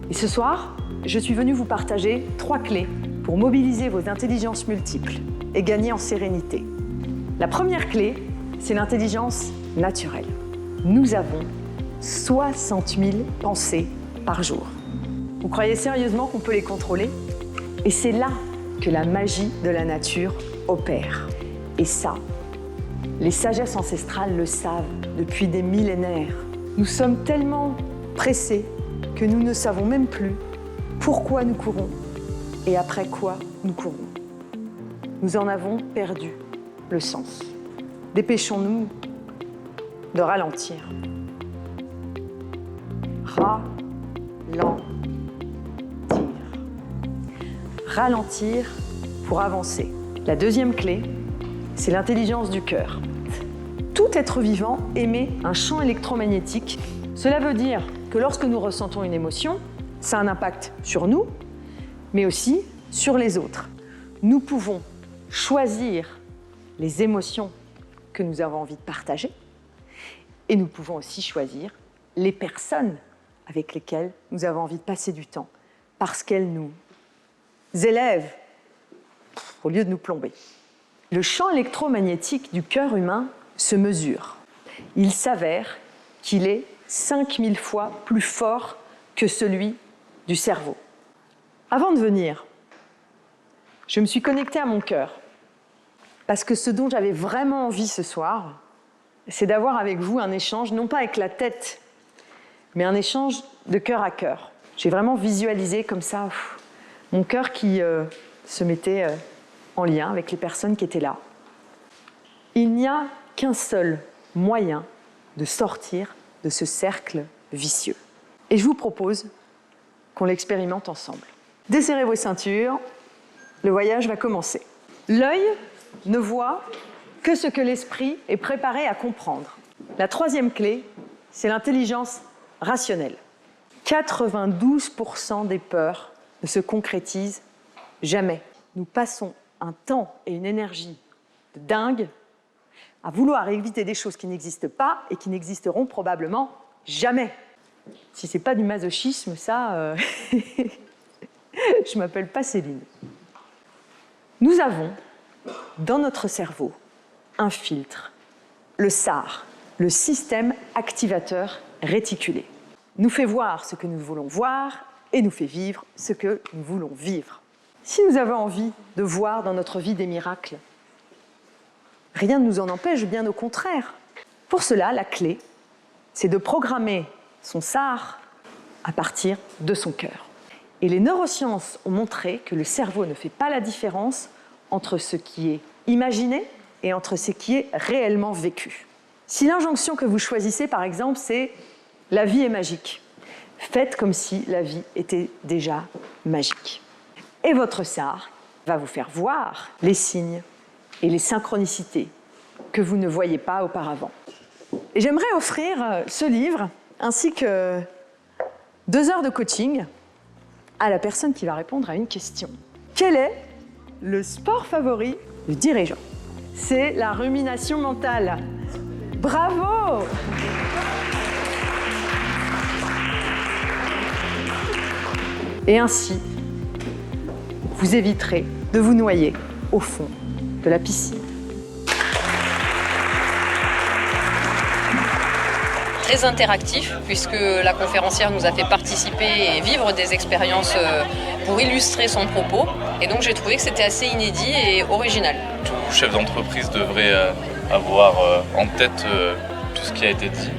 Et ce soir, je suis venue vous partager 3 clés pour mobiliser vos intelligences multiples et gagner en sérénité. La première clé, c'est l'intelligence naturelle. Nous avons 60 000 pensées par jour. Vous croyez sérieusement qu'on peut les contrôler? Et c'est là que la magie de la nature opère. Et ça, les sagesses ancestrales le savent depuis des millénaires. Nous sommes tellement pressés que nous ne savons même plus pourquoi nous courons et après quoi nous courons. Nous en avons perdu le sens. Dépêchons-nous de ralentir. Ralentir pour avancer. La deuxième clé, c'est l'intelligence du cœur. Tout être vivant émet un champ électromagnétique. Cela veut dire que lorsque nous ressentons une émotion, ça a un impact sur nous, mais aussi sur les autres. Nous pouvons choisir les émotions que nous avons envie de partager et nous pouvons aussi choisir les personnes avec lesquelles nous avons envie de passer du temps parce qu'elles nous élèvent au lieu de nous plomber. Le champ électromagnétique du cœur humain se mesure. Il s'avère qu'il est 5000 fois plus fort que celui du cerveau. Avant de venir, je me suis connectée à mon cœur parce que ce dont j'avais vraiment envie ce soir, c'est d'avoir avec vous un échange, non pas avec la tête, mais un échange de cœur à cœur. J'ai vraiment visualisé comme ça mon cœur qui se mettait en lien avec les personnes qui étaient là. Il n'y a qu'un seul moyen de sortir de ce cercle vicieux. Et je vous propose qu'on l'expérimente ensemble. Desserrez vos ceintures, le voyage va commencer. L'œil ne voit que ce que l'esprit est préparé à comprendre. La troisième clé, c'est l'intelligence rationnelle. 92% des peurs ne se concrétisent jamais. Nous passons un temps et une énergie de dingue à vouloir éviter des choses qui n'existent pas et qui n'existeront probablement jamais. Si ce n'est pas du masochisme, ça, je ne m'appelle pas Céline. Nous avons, dans notre cerveau, un filtre, le SAR, le système activateur réticulé. Nous fait voir ce que nous voulons voir et nous fait vivre ce que nous voulons vivre. Si nous avons envie de voir dans notre vie des miracles, rien ne nous en empêche, bien au contraire. Pour cela, la clé, c'est de programmer son SAR à partir de son cœur. Et les neurosciences ont montré que le cerveau ne fait pas la différence entre ce qui est imaginé et entre ce qui est réellement vécu. Si l'injonction que vous choisissez, par exemple, c'est « la vie est magique », faites comme si la vie était déjà magique. Et votre SAR va vous faire voir les signes et les synchronicités que vous ne voyiez pas auparavant. Et j'aimerais offrir ce livre ainsi que 2 heures de coaching à la personne qui va répondre à une question. Quel est le sport favori du dirigeant? C'est la rumination mentale. Bravo! Et ainsi, vous éviterez de vous noyer au fond de la piscine. Très interactif puisque la conférencière nous a fait participer et vivre des expériences pour illustrer son propos. Et donc j'ai trouvé que c'était assez inédit et original. Tout chef d'entreprise devrait avoir en tête tout ce qui a été dit.